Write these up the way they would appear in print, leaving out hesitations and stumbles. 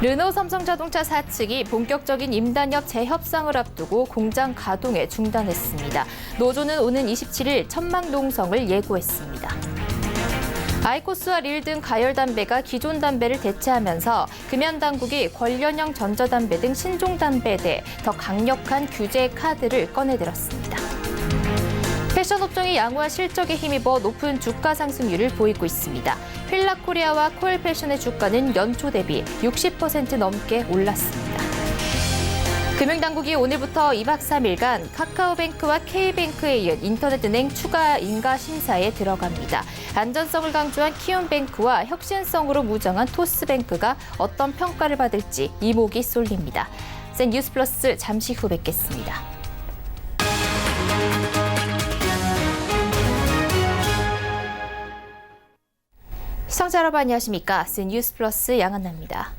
르노 삼성자동차 사측이 본격적인 임단협 재협상을 앞두고 공장 가동에 중단했습니다. 노조는 오는 27일 천막 농성을 예고했습니다. 아이코스와 릴 등 가열담배가 기존 담배를 대체하면서 금연당국이 관련형 전자담배 등 신종담배에 대해 더 강력한 규제 카드를 꺼내들었습니다. 패션 업종이 양호한 실적에 힘입어 높은 주가 상승률을 보이고 있습니다. 휠라코리아와 코엘패션의 주가는 연초 대비 60% 넘게 올랐습니다. 금융당국이 오늘부터 2박 3일간 카카오뱅크와 K뱅크에 이은 인터넷은행 추가 인가 심사에 들어갑니다. 안전성을 강조한 키움뱅크와 혁신성으로 무장한 토스뱅크가 어떤 평가를 받을지 이목이 쏠립니다. 센 뉴스플러스 잠시 후 뵙겠습니다. 시청자 여러분 안녕하십니까? 센 뉴스플러스 양한나입니다.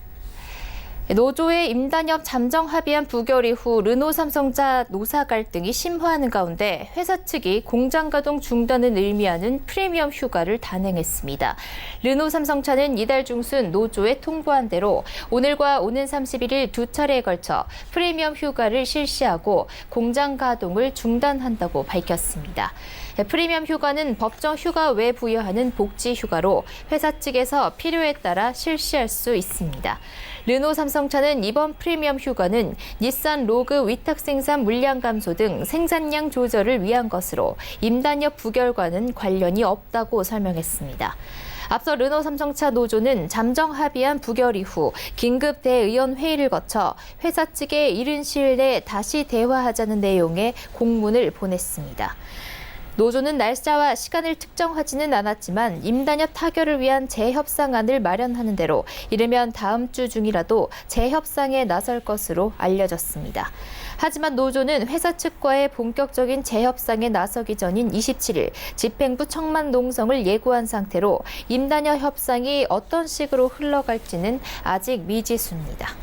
노조의 임단협 잠정 합의안 부결 이후 르노 삼성자 노사 갈등이 심화하는 가운데 회사 측이 공장 가동 중단을 의미하는 프리미엄 휴가를 단행했습니다. 르노 삼성차는 이달 중순 노조에 통보한 대로 오늘과 오는 31일 두 차례에 걸쳐 프리미엄 휴가를 실시하고 공장 가동을 중단한다고 밝혔습니다. 프리미엄 휴가는 법정 휴가 외 부여하는 복지 휴가로 회사 측에서 필요에 따라 실시할 수 있습니다. 르노 삼성차는 이번 프리미엄 휴가는 닛산 로그 위탁 생산 물량 감소 등 생산량 조절을 위한 것으로 임단협 부결과는 관련이 없다고 설명했습니다. 앞서 르노 삼성차 노조는 잠정 합의안 부결 이후 긴급 대의원 회의를 거쳐 회사 측에 이른 시일 내에 다시 대화하자는 내용의 공문을 보냈습니다. 노조는 날짜와 시간을 특정하지는 않았지만 임단협 타결을 위한 재협상안을 마련하는 대로 이르면 다음 주 중이라도 재협상에 나설 것으로 알려졌습니다. 하지만 노조는 회사 측과의 본격적인 재협상에 나서기 전인 27일 집행부 청만 농성을 예고한 상태로 임단협 협상이 어떤 식으로 흘러갈지는 아직 미지수입니다.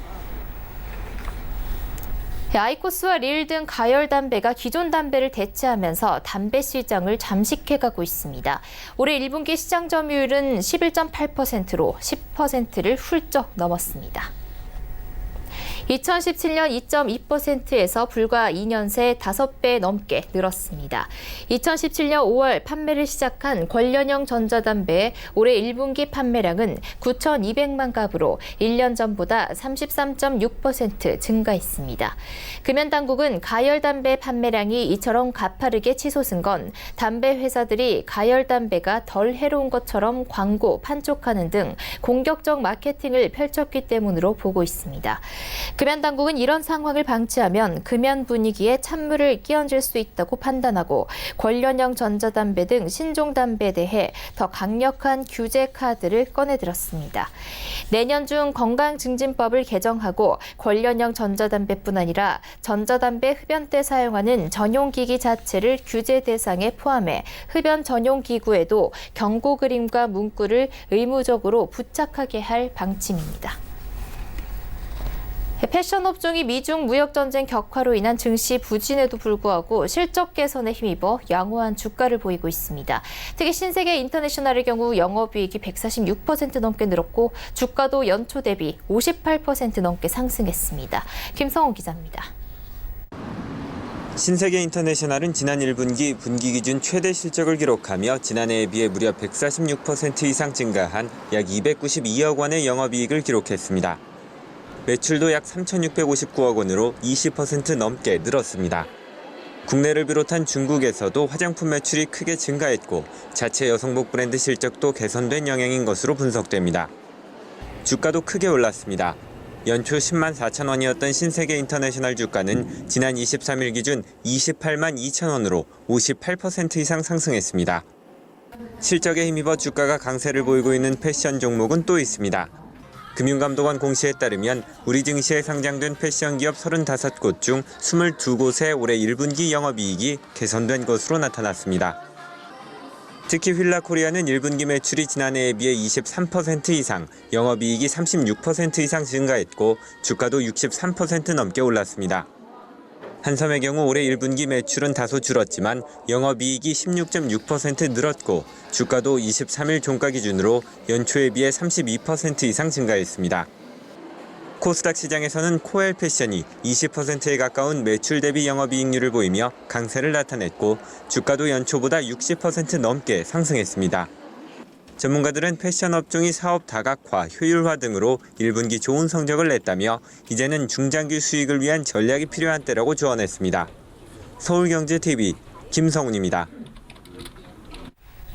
아이코스와 릴 등 가열담배가 기존 담배를 대체하면서 담배 시장을 잠식해가고 있습니다. 올해 1분기 시장 점유율은 11.8%로 10%를 훌쩍 넘었습니다. 2017년 2.2%에서 불과 2년 새 5배 넘게 늘었습니다. 2017년 5월 판매를 시작한 관련형 전자담배의 올해 1분기 판매량은 9,200만 갑으로 1년 전보다 33.6% 증가했습니다. 금연당국은 가열담배 판매량이 이처럼 가파르게 치솟은 건 담배 회사들이 가열담배가 덜 해로운 것처럼 광고, 판촉하는 등 공격적 마케팅을 펼쳤기 때문으로 보고 있습니다. 금연당국은 이런 상황을 방치하면 금연 분위기에 찬물을 끼얹을 수 있다고 판단하고 관련형 전자담배 등 신종담배에 대해 더 강력한 규제 카드를 꺼내들었습니다. 내년 중 건강증진법을 개정하고 관련형 전자담배뿐 아니라 전자담배 흡연 때 사용하는 전용기기 자체를 규제 대상에 포함해 흡연 전용기구에도 경고 그림과 문구를 의무적으로 부착하게 할 방침입니다. 패션 업종이 미중 무역 전쟁 격화로 인한 증시 부진에도 불구하고 실적 개선에 힘입어 양호한 주가를 보이고 있습니다. 특히 신세계 인터내셔널의 경우 영업이익이 146% 넘게 늘었고 주가도 연초 대비 58% 넘게 상승했습니다. 김성호 기자입니다. 신세계 인터내셔널은 지난 1분기 분기 기준 최대 실적을 기록하며 지난해에 비해 무려 146% 이상 증가한 약 292억 원의 영업이익을 기록했습니다. 매출도 약 3,659억 원으로 20% 넘게 늘었습니다. 국내를 비롯한 중국에서도 화장품 매출이 크게 증가했고 자체 여성복 브랜드 실적도 개선된 영향인 것으로 분석됩니다. 주가도 크게 올랐습니다. 연초 10만 4천 원이었던 신세계 인터내셔널 주가는 지난 23일 기준 28만 2천 원으로 58% 이상 상승했습니다. 실적에 힘입어 주가가 강세를 보이고 있는 패션 종목은 또 있습니다. 금융감독원 공시에 따르면 우리 증시에 상장된 패션 기업 35곳 중 22곳의 올해 1분기 영업이익이 개선된 것으로 나타났습니다. 특히 휠라코리아는 1분기 매출이 지난해에 비해 23% 이상, 영업이익이 36% 이상 증가했고 주가도 63% 넘게 올랐습니다. 한섬의 경우 올해 1분기 매출은 다소 줄었지만 영업이익이 16.6% 늘었고 주가도 23일 종가 기준으로 연초에 비해 32% 이상 증가했습니다. 코스닥 시장에서는 코엘 패션이 20%에 가까운 매출 대비 영업이익률을 보이며 강세를 나타냈고 주가도 연초보다 60% 넘게 상승했습니다. 전문가들은 패션 업종이 사업 다각화, 효율화 등으로 1분기 좋은 성적을 냈다며 이제는 중장기 수익을 위한 전략이 필요한 때라고 조언했습니다. 서울경제TV 김성훈입니다.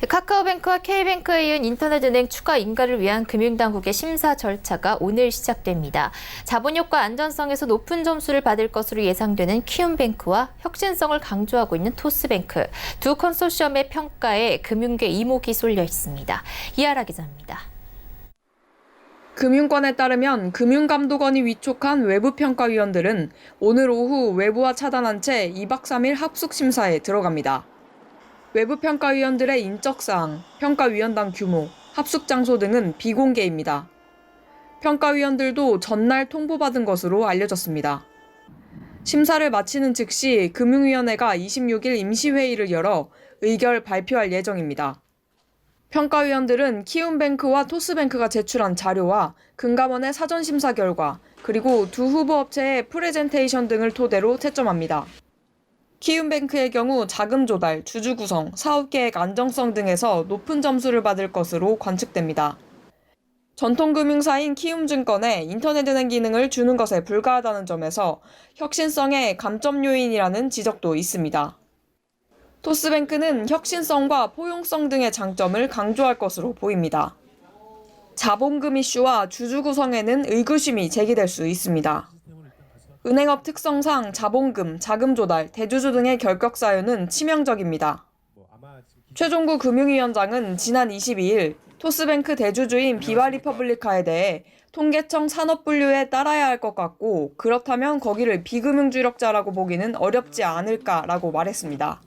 카카오뱅크와 K뱅크에 이은 인터넷은행 추가 인가를 위한 금융당국의 심사 절차가 오늘 시작됩니다. 자본효과 안전성에서 높은 점수를 받을 것으로 예상되는 키움뱅크와 혁신성을 강조하고 있는 토스뱅크, 두 컨소시엄의 평가에 금융계 이목이 쏠려 있습니다. 이하라 기자입니다. 금융권에 따르면 금융감독원이 위촉한 외부평가위원들은 오늘 오후 외부와 차단한 채 2박 3일 합숙심사에 들어갑니다. 외부평가위원들의 인적사항, 평가위원당 규모, 합숙장소 등은 비공개입니다. 평가위원들도 전날 통보받은 것으로 알려졌습니다. 심사를 마치는 즉시 금융위원회가 26일 임시회의를 열어 의결 발표할 예정입니다. 평가위원들은 키움뱅크와 토스뱅크가 제출한 자료와 금감원의 사전심사 결과, 그리고 두 후보 업체의 프레젠테이션 등을 토대로 채점합니다. 키움뱅크의 경우 자금 조달, 주주 구성, 사업계획 안정성 등에서 높은 점수를 받을 것으로 관측됩니다. 전통금융사인 키움증권에 인터넷은행 기능을 주는 것에 불과하다는 점에서 혁신성의 감점 요인이라는 지적도 있습니다. 토스뱅크는 혁신성과 포용성 등의 장점을 강조할 것으로 보입니다. 자본금 이슈와 주주 구성에는 의구심이 제기될 수 있습니다. 은행업 특성상 자본금, 자금 조달, 대주주 등의 결격 사유는 치명적입니다. 최종구 금융위원장은 지난 22일 토스뱅크 대주주인 비바리퍼블리카에 대해 통계청 산업분류에 따라야 할 것 같고 그렇다면 거기를 비금융주력자라고 보기는 어렵지 않을까라고 말했습니다.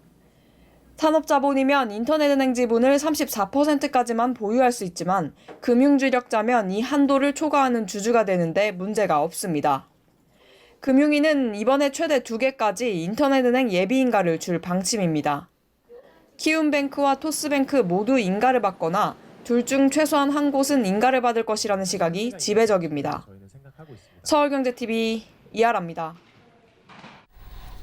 산업자본이면 인터넷은행 지분을 34%까지만 보유할 수 있지만 금융주력자면 이 한도를 초과하는 주주가 되는데 문제가 없습니다. 금융위는 이번에 최대 2개까지 인터넷은행 예비인가를 줄 방침입니다. 키움뱅크와 토스뱅크 모두 인가를 받거나 둘 중 최소한 한 곳은 인가를 받을 것이라는 시각이 지배적입니다. 서울경제TV 이하라입니다.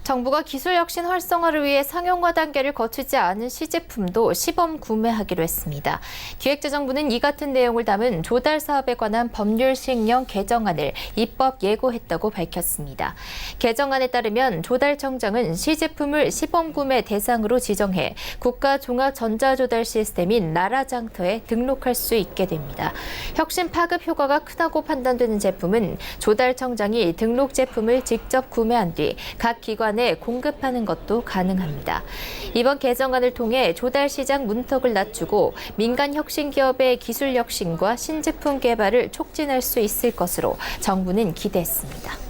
정부가 기술혁신 활성화를 위해 상용화 단계를 거치지 않은 시제품도 시범 구매하기로 했습니다. 기획재정부는 이 같은 내용을 담은 조달 사업에 관한 법률 시행령 개정안을 입법 예고했다고 밝혔습니다. 개정안에 따르면 조달청장은 시제품을 시범 구매 대상으로 지정해 국가종합전자조달 시스템인 나라장터에 등록할 수 있게 됩니다. 혁신 파급 효과가 크다고 판단되는 제품은 조달청장이 등록 제품을 직접 구매한 뒤 각 기관 에 공급하는 것도 가능합니다. 이번 개정안을 통해 조달 시장 문턱을 낮추고 민간 혁신 기업의 기술 혁신과 신제품 개발을 촉진할 수 있을 것으로 정부는 기대했습니다.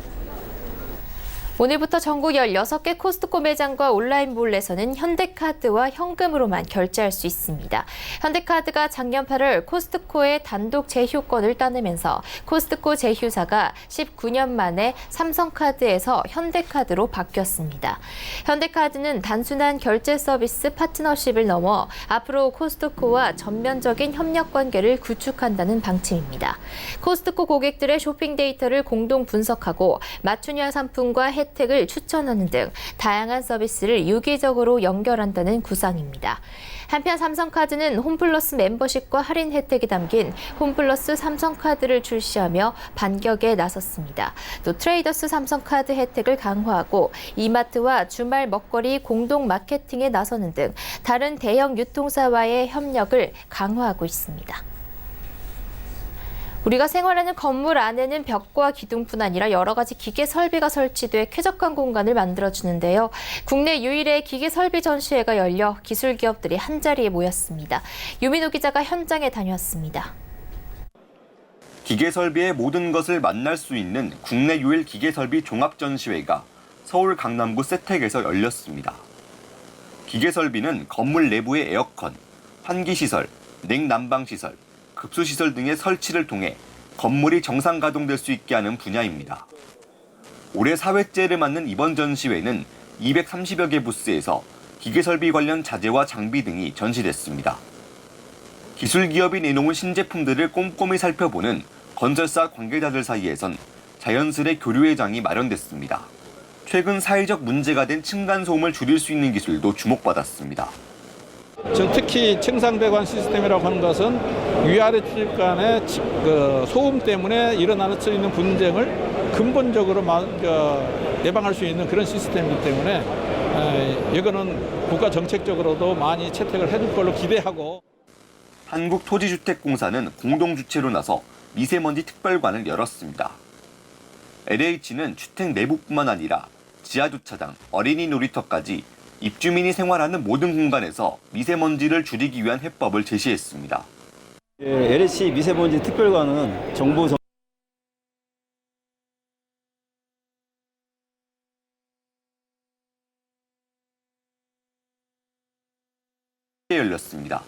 오늘부터 전국 16개 코스트코 매장과 온라인 몰에서는 현대카드와 현금으로만 결제할 수 있습니다. 현대카드가 작년 8월 코스트코의 단독 제휴권을 따내면서 코스트코 제휴사가 19년 만에 삼성카드에서 현대카드로 바뀌었습니다. 현대카드는 단순한 결제 서비스 파트너십을 넘어 앞으로 코스트코와 전면적인 협력 관계를 구축한다는 방침입니다. 코스트코 고객들의 쇼핑 데이터를 공동 분석하고 맞춤형 상품과 혜택을 추천하는 등 다양한 서비스를 유기적으로 연결한다는 구상입니다. 한편 삼성카드는 홈플러스 멤버십과 할인 혜택이 담긴 홈플러스 삼성카드를 출시하며 반격에 나섰습니다. 또 트레이더스 삼성카드 혜택을 강화하고 이마트와 주말 먹거리 공동 마케팅에 나서는 등 다른 대형 유통사와의 협력을 강화하고 있습니다. 우리가 생활하는 건물 안에는 벽과 기둥뿐 아니라 여러 가지 기계 설비가 설치돼 쾌적한 공간을 만들어주는데요. 국내 유일의 기계 설비 전시회가 열려 기술 기업들이 한자리에 모였습니다. 유민호 기자가 현장에 다녀왔습니다. 기계 설비의 모든 것을 만날 수 있는 국내 유일 기계 설비 종합 전시회가 서울 강남구 세택에서 열렸습니다. 기계 설비는 건물 내부의 에어컨, 환기시설, 냉난방시설, 급수시설 등의 설치를 통해 건물이 정상 가동될 수 있게 하는 분야입니다. 올해 4회째를 맞는 이번 전시회는 230여 개 부스에서 기계설비 관련 자재와 장비 등이 전시됐습니다. 기술기업이 내놓은 신제품들을 꼼꼼히 살펴보는 건설사 관계자들 사이에선 자연스레 교류의 장이 마련됐습니다. 최근 사회적 문제가 된 층간소음을 줄일 수 있는 기술도 주목받았습니다. 특히 층상배관 시스템이라고 하는 것은 위아래 출입 간의 소음 때문에 일어날 수 있는 분쟁을 근본적으로 예방할 수 있는 그런 시스템이기 때문에 이거는 국가 정책적으로도 많이 채택을 해줄 걸로 기대하고. 한국토지주택공사는 공동주체로 나서 미세먼지 특별관을 열었습니다. LH는 주택 내부뿐만 아니라 지하주차장, 어린이 놀이터까지 입주민이 생활하는 모든 공간에서 미세먼지를 줄이기 위한 해법을 제시했습니다. LH 미세먼지 특별관은 정부 열렸습니다.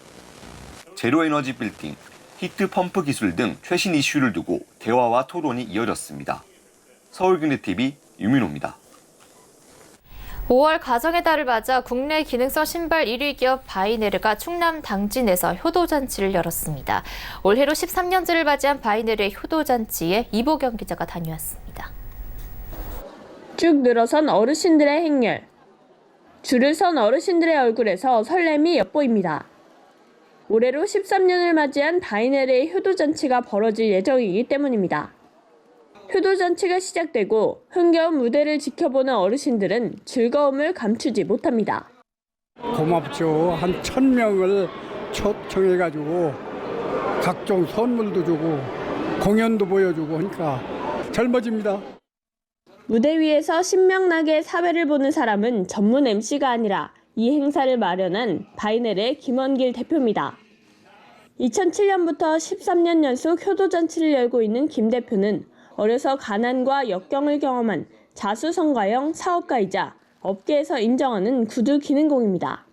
제로에너지 빌딩, 히트펌프 기술 등 최신 이슈를 두고 대화와 토론이 이어졌습니다. 서울경제TV 유민호입니다. 5월 가정의 달을 맞아 국내 기능성 신발 1위 기업 바이네르가 충남 당진에서 효도잔치를 열었습니다. 올해로 13년째를 맞이한 바이네르의 효도잔치에 이보경 기자가 다녀왔습니다. 쭉 늘어선 어르신들의 행렬. 줄을 선 어르신들의 얼굴에서 설렘이 엿보입니다. 올해로 13년을 맞이한 바이네르의 효도잔치가 벌어질 예정이기 때문입니다. 효도잔치가 시작되고 흥겨운 무대를 지켜보는 어르신들은 즐거움을 감추지 못합니다. 고맙죠. 한 1,000명을 초청해가지고 각종 선물도 주고 공연도 보여주고 하니까 젊어집니다. 무대 위에서 신명나게 사회를 보는 사람은 전문 MC가 아니라 이 행사를 마련한 바이네르의 김원길 대표입니다. 2007년부터 13년 연속 효도잔치를 열고 있는 김 대표는 어려서 가난과 역경을 경험한 자수성가형 사업가이자 업계에서 인정하는 구두 기능공입니다.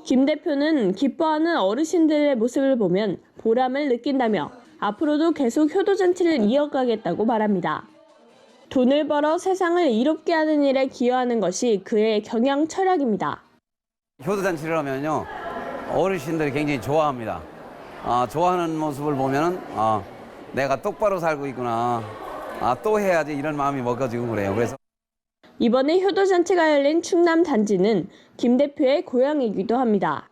김 대표는 기뻐하는 어르신들의 모습을 보면 보람을 느낀다며 앞으로도 계속 효도잔치를 이어가겠다고 말합니다. 돈을 벌어 세상을 이롭게 하는 일에 기여하는 것이 그의 경영 철학입니다. 효도잔치를 하면요, 어르신들이 굉장히 좋아합니다. 좋아하는 모습을 보면은 내가 똑바로 살고 있구나. 또 해야지 이런 마음이 먹어지고 그래요. 그래서 이번에 효도잔치가 열린 충남 단지는 김 대표의 고향이기도 합니다.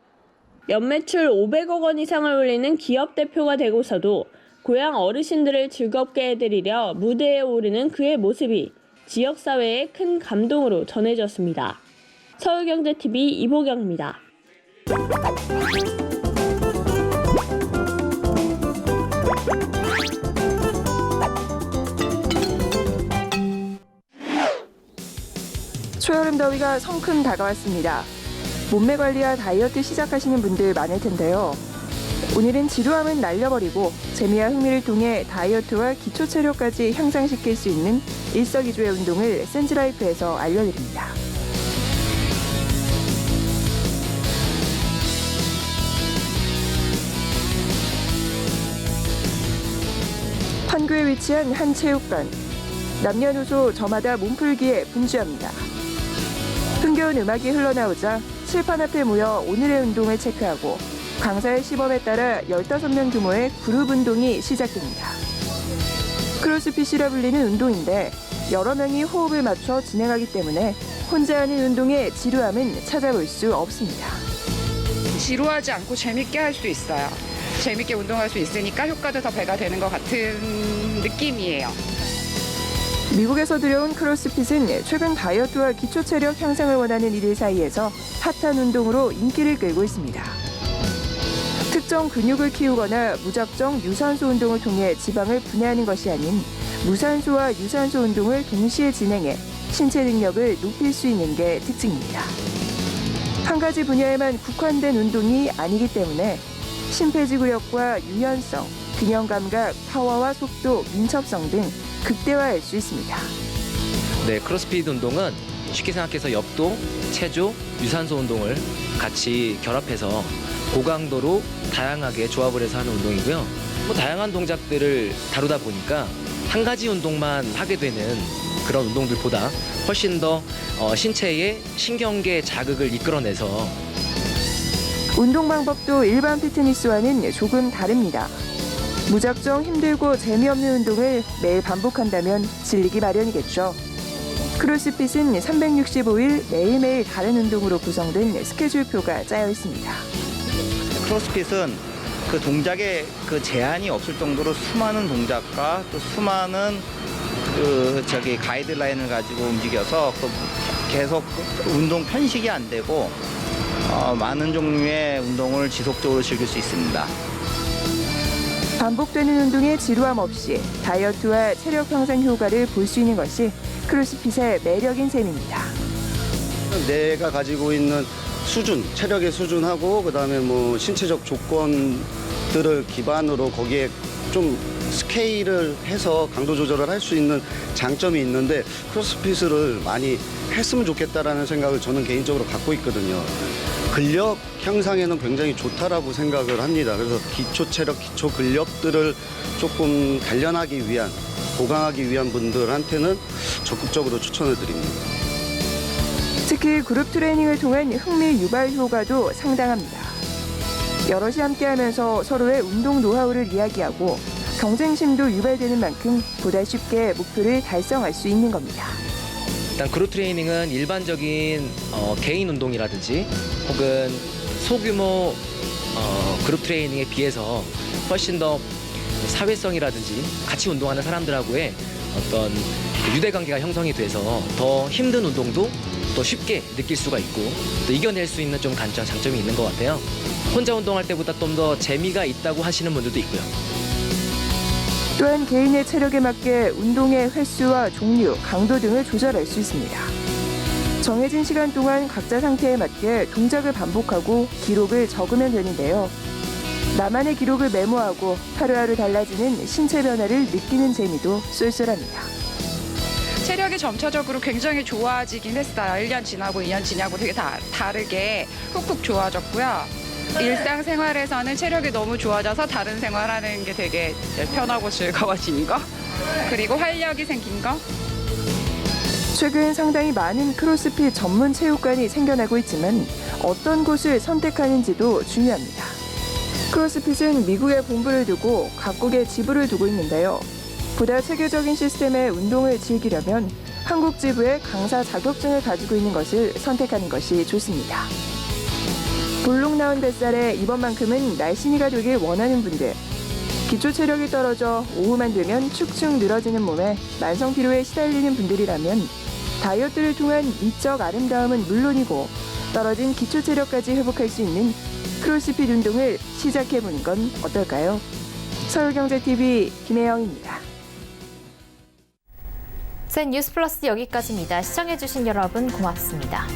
연매출 500억 원 이상을 올리는 기업 대표가 되고서도 고향 어르신들을 즐겁게 해드리려 무대에 오르는 그의 모습이 지역사회에 큰 감동으로 전해졌습니다. 서울경제TV 이보경입니다. 초여름 더위가 성큼 다가왔습니다. 몸매 관리와 다이어트 시작하시는 분들 많을 텐데요. 오늘은 지루함은 날려버리고 재미와 흥미를 통해 다이어트와 기초 체력까지 향상시킬 수 있는 일석이조의 운동을 센즈라이프에서 알려드립니다. 판교에 위치한 한 체육관. 남녀노소 저마다 몸풀기에 분주합니다. 흥겨운 음악이 흘러나오자 칠판 앞에 모여 오늘의 운동을 체크하고 강사의 시범에 따라 15명 규모의 그룹 운동이 시작됩니다. 크로스핏이라 불리는 운동인데 여러 명이 호흡을 맞춰 진행하기 때문에 혼자 하는 운동의 지루함은 찾아볼 수 없습니다. 지루하지 않고 재밌게 할 수 있어요. 재밌게 운동할 수 있으니까 효과도 더 배가 되는 것 같은 느낌이에요. 미국에서 들여온 크로스핏은 최근 다이어트와 기초 체력 향상을 원하는 이들 사이에서 핫한 운동으로 인기를 끌고 있습니다. 특정 근육을 키우거나 무작정 유산소 운동을 통해 지방을 분해하는 것이 아닌 무산소와 유산소 운동을 동시에 진행해 신체 능력을 높일 수 있는 게 특징입니다. 한 가지 분야에만 국한된 운동이 아니기 때문에 심폐지구력과 유연성, 균형 감각, 파워와 속도, 민첩성 등 극대화할 수 있습니다. 네, 크로스핏 운동은 쉽게 생각해서 엽도, 체조, 유산소 운동을 같이 결합해서 고강도로 다양하게 조합을 해서 하는 운동이고요. 다양한 동작들을 다루다 보니까 한 가지 운동만 하게 되는 그런 운동들보다 훨씬 더 신체의 신경계 자극을 이끌어내서 운동 방법도 일반 피트니스와는 조금 다릅니다. 무작정 힘들고 재미없는 운동을 매일 반복한다면 질리기 마련이겠죠. 크로스핏은 365일 매일매일 다른 운동으로 구성된 스케줄표가 짜여 있습니다. 크로스핏은 그 동작에 그 제한이 없을 정도로 수많은 동작과 또 수많은 가이드라인을 가지고 움직여서 계속 운동 편식이 안 되고 많은 종류의 운동을 지속적으로 즐길 수 있습니다. 반복되는 운동에 지루함 없이 다이어트와 체력 향상 효과를 볼 수 있는 것이 크로스핏의 매력인 셈입니다. 내가 가지고 있는 수준, 체력의 수준하고 그다음에 뭐 신체적 조건들을 기반으로 거기에 좀 스케일을 해서 강도 조절을 할 수 있는 장점이 있는데 크로스핏을 많이 했으면 좋겠다라는 생각을 저는 개인적으로 갖고 있거든요. 근력 향상에는 굉장히 좋다라고 생각을 합니다. 그래서 기초 체력, 기초 근력들을 조금 단련하기 위한, 보강하기 위한 분들한테는 적극적으로 추천을 드립니다. 특히 그룹 트레이닝을 통한 흥미 유발 효과도 상당합니다. 여럿이 함께하면서 서로의 운동 노하우를 이야기하고 경쟁심도 유발되는 만큼 보다 쉽게 목표를 달성할 수 있는 겁니다. 일단 그룹 트레이닝은 일반적인 개인 운동이라든지 혹은 소규모 그룹 트레이닝에 비해서 훨씬 더 사회성이라든지 같이 운동하는 사람들하고의 어떤 유대관계가 형성이 돼서 더 힘든 운동도 또 쉽게 느낄 수가 있고 또 이겨낼 수 있는 좀 장점이 있는 것 같아요. 혼자 운동할 때보다 좀 더 재미가 있다고 하시는 분들도 있고요. 또한 개인의 체력에 맞게 운동의 횟수와 종류, 강도 등을 조절할 수 있습니다. 정해진 시간 동안 각자 상태에 맞게 동작을 반복하고 기록을 적으면 되는데요. 나만의 기록을 메모하고 하루하루 달라지는 신체 변화를 느끼는 재미도 쏠쏠합니다. 체력이 점차적으로 굉장히 좋아지긴 했어요. 1년 지나고 2년 지나고 되게 다르게 훅훅 좋아졌고요. 일상생활에서는 체력이 너무 좋아져서 다른 생활하는 게 되게 편하고 즐거워진 거, 그리고 활력이 생긴 거. 최근 상당히 많은 크로스핏 전문 체육관이 생겨나고 있지만 어떤 곳을 선택하는지도 중요합니다. 크로스핏은 미국에 본부를 두고 각국에 지부를 두고 있는데요. 보다 체계적인 시스템의 운동을 즐기려면 한국 지부의 강사 자격증을 가지고 있는 것을 선택하는 것이 좋습니다. 볼록 나온 뱃살에 이번만큼은 날씬이가 되길 원하는 분들, 기초 체력이 떨어져 오후만 되면 축축 늘어지는 몸에 만성 피로에 시달리는 분들이라면 다이어트를 통한 미적 아름다움은 물론이고 떨어진 기초 체력까지 회복할 수 있는 크로스핏 운동을 시작해보는 건 어떨까요? 서울경제TV 김혜영입니다. 센 뉴스 플러스 여기까지입니다. 시청해주신 여러분 고맙습니다.